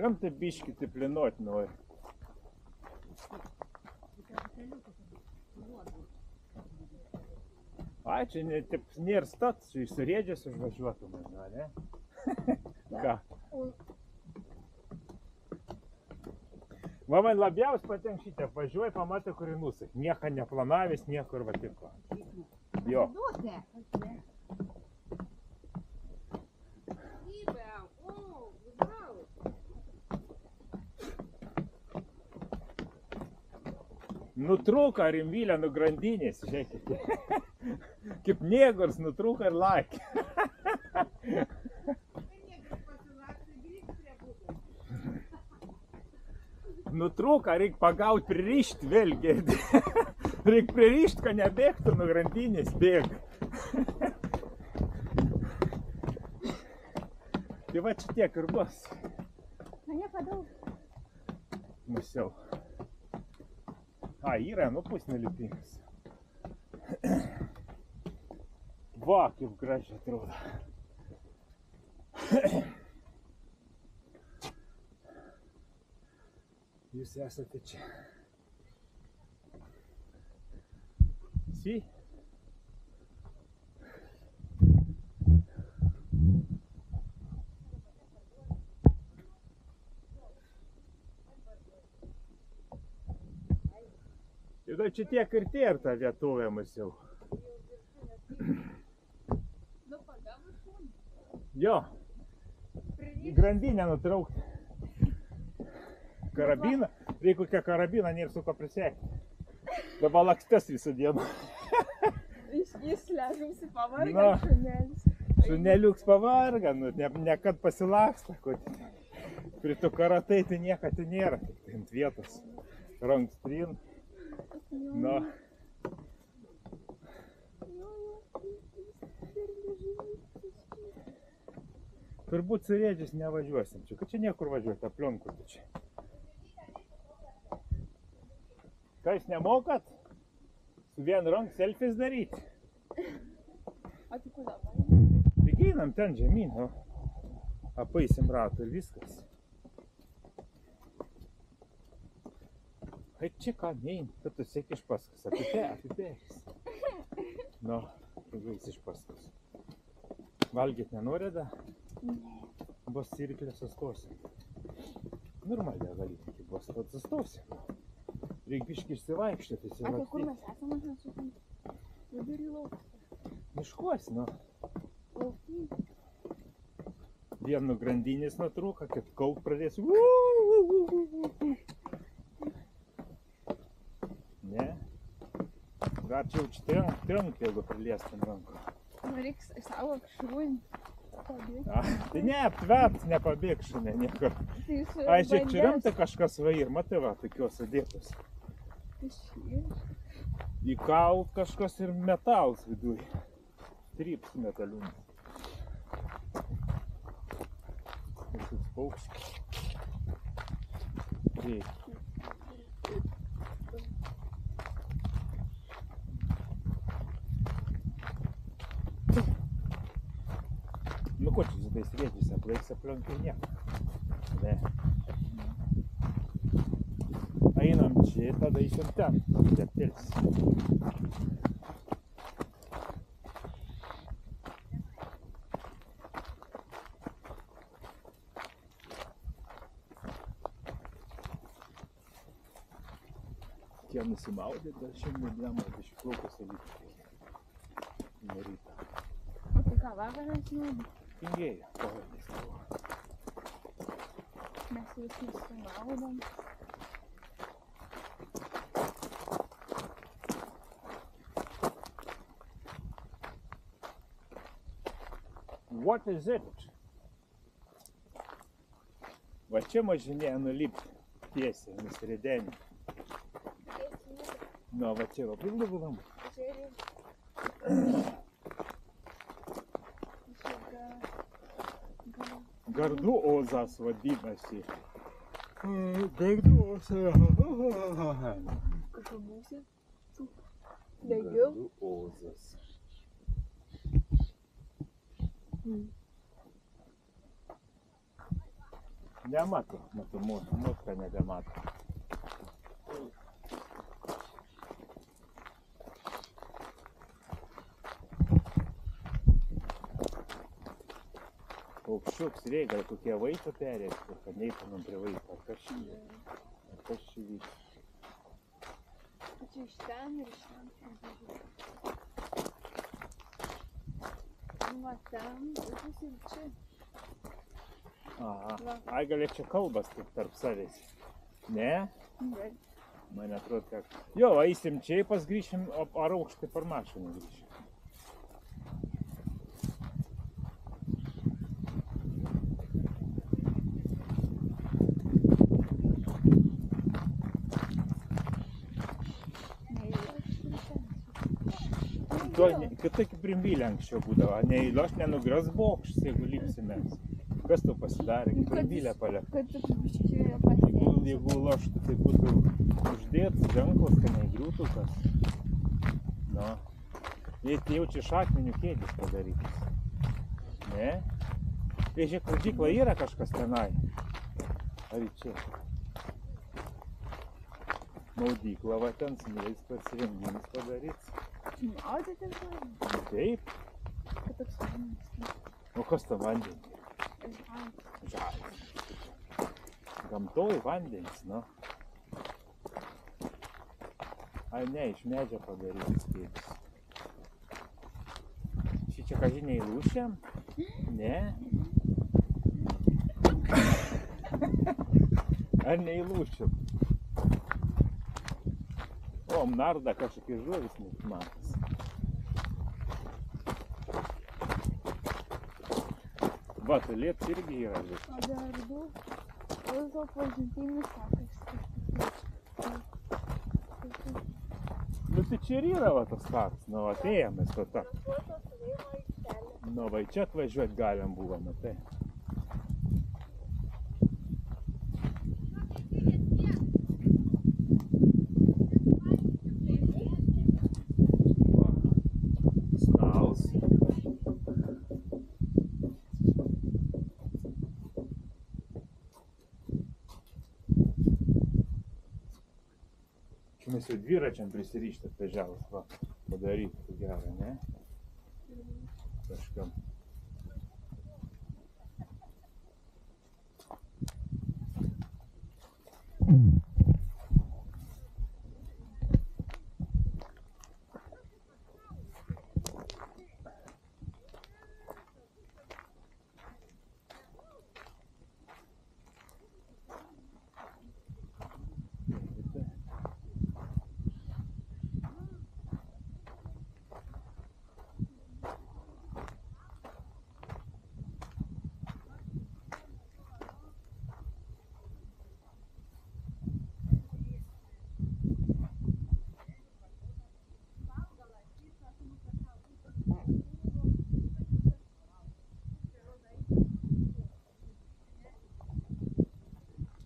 Kuriam tai biškį taip linuot nori. Ai, čia nėra stat, čia išsirėdžias užvažiuotum, ne? Ką? Va man labiausiai patinka šitą, važiuoji, pamatė, kur nusai. Nieko neplanavęs, niekur va taip. Jo. Nutrūko Rimvilė nuo grandinės, žiūrėkite. Kaip negurs nutrūko ir lakė. Nutrūko, reikia pagauti, pririšti vėlgi. Reikia pririšti, kad nebėgtų nuo grandinės bėga. Tai va čia tiek ir bus. Musiau. A, yra, nu pus nelipingas. Va, kaip gražiai atrodo. Jūs esate čia. Si? Ir čia tiek ir tie ir ta vietovė musiau. Jo. Grandinę nutraukti. Karabiną. Reikia kokią karabiną, nėra su ko prisekti. Dabar lakstės visą dieną. Jis ležiausi pavarga, šunelis. Šuneliuks pavarga, nu, ne kad pasilaksta. Prie to karatai tai niekad tai nėra. Tik ant vietos. Rankstrin. Nu. Turbūt surėdžius nevažiuosim čia, kad čia niekur važiuoti, aplionkur tu čia. Ką jūs nemokat? Su vienu rank selfies daryti? O tai kur dabar? Tik einam ten žemyn, o. Apaisim ratą ir viskas. Ai čia ką, nein, kad tu sėk iš paskas, apibėgis. Nu, apibėgis iš paskas. Valgyt nenorėda? Ne. Bus siriklė sustosim. Normaliai valyti iki bus, tad sustosim. Reik biškį išsivaikštėti, A tai kur mes esame, aš nesukim? Vidury laukas. Miškuos, nu. Lauky. Vienu grandinės nutrūko, kad kauk pradės. Ne? Dar čia jau trenk, jeigu priliestum ranką. Nu reiks išsaugok šunį. Tai ne, aptvert, nepabėg šunė niekur. Ai, čia rimtai kažkas va ir, matai va, tokios sudėtos. Įkalt kažkas ir metals viduj. Tryps metaliumis. Kažkoks paukštis. Reikia. Nu ko čia su tais rėdžiais aplaiks aplenkai nieko. Ne. Einam čia, tada eisim ten. Deptėlis. Tie nusimaudė, dar šiandien dieną išplaukus alytiškai. Nuo ryto. O tai ką vakarą atsiūdė? Tingėjo, pavardės tavo. Mes vis nusimaudom. What is it? Va čia mažinėje nulipti tiesiai, nusiridenį. Nu, va čia va, priglugulam. Gardų ozas vadinasi. Gardų ozas. Kažką būsi? Degiau? Gardų ozas. Nemato, mutka nebemato. Paukščiuks reikia, kokie vaiko perėti, kad neitumėm prie vaiko. Kas čia vyks? Čia iš ten ir iš ten. Va ten, bus ir čia. Aha. Ai, gal čia kalbas taip tarp savęs. Ne? Ne. Man atrodo, kad... Jo, eisim čia, pas grįšim, ar aukštai per mašiną grįšim. Kad tokį primvylę anksčiau būdavo, aš nenugras bokštas, jeigu lipsimės. Kas tu pasidarė, kaip primvylę palėk? Kad tu biškį pasėdė. Jeigu loštų, tai būtų uždėtas ženklas, kad neįgriūtų kas. Nu. Jei tai jau čia iš akmenių kėdės padarytas. Ne? Tai žiūrėk, radžykla yra kažkas tenai. Ar čia? Maudykla, va ten smėlis pasirenginis padarytas. Maudėtės galima? Taip. Kad toks vandenis. O kas ta vandenį? Žalis. Gamtoj vandenis, nu. Ai ne, iš medžio padarytas kėdės. Šičia kažkai neįlūšiam? Ne? Ar neįlūšiam? O, narda kažkokie žuvis matas. Va, tai lieps irgi yra lieps. O dar du, o to pažintinis takas. Nu tai čia ir yra va tas takas, nu atėjom mes to tak. Nu va, čia atvažiuot galim buvo, matai. Mes jau dviračiam prisirišti atvažiavus, va, padaryti gerą, ne? Kažkam.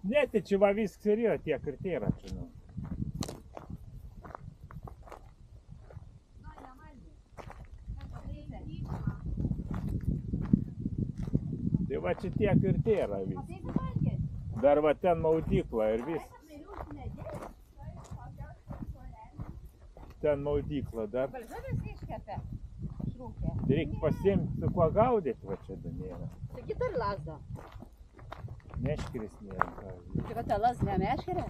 Ne, tai čia va viskas ir yra, tiek ir tai yra čia, nu. Tai va čia tiek ir tai yra viskas. Dar va ten maudykla ir viskas. Ten maudykla dar. Tai reikia pasiimti, su kuo gaudyti va čia nėra. Taigi dar lazda. Meškeris nėra. Tai va ta lazda ne meškerė?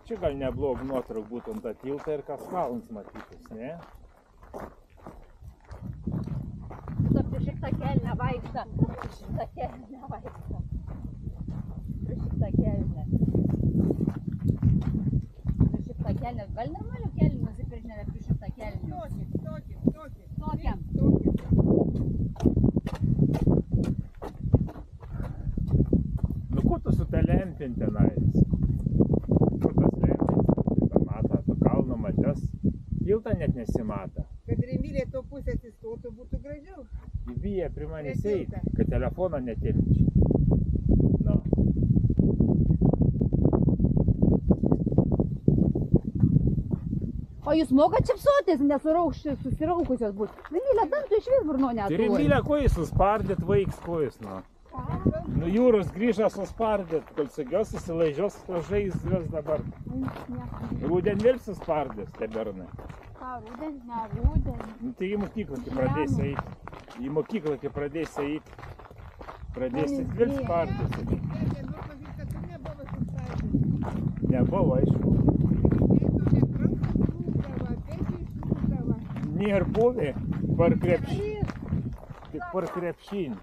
Čia gal neblog nuotrauk būtų ant tą tiltą ir kas kalnas matytis, ne? Tu prieš šitą kelnę vaikštą. Prieš šitą kelnę vaikštą. Prieš šitą kelnę. Prieš šitą kelnę. Gal normalių kelnių nusipirkti prieš šitą kelnių? Tokiam. Nu, ko tu su ta lempin tenais? Kur tas lempin? Tu mato, tu kalno matęs. Tiltą net nesimata. Kad Remylė to pusę atsistotų, būtų gražiau. Įbyja prie manęs Prie eiti, tiltą. kad telefoną netimčiau. Nu. O O jūs mokat čipsuotis, susiraukusios būt. Emilė, dantų iš vis burno Ir neturi. Emilė, ko jūs suspardėt vaiks, ko jūs, nu? Nu jūros grįžą suspardėt, kol sagios susilaižios, žais vis dabar. Rūdien vėl suspardės, tie bernai. Ką, rūdens, ne rūdens. Nu tai į mokyklą, kai pradėsi eiti. Į mokyklą, kai pradėsi eiti. Pradėsi vėl spardės. Dėdė, noriu pasakyti, kad tu nebuvo sustabdęs. Nebuvo, aišku. Reikėtų nepranktas rūkdavo, kaip išrūkdavo. Nėra buvę, par krepšinį. Tik par krepšinį.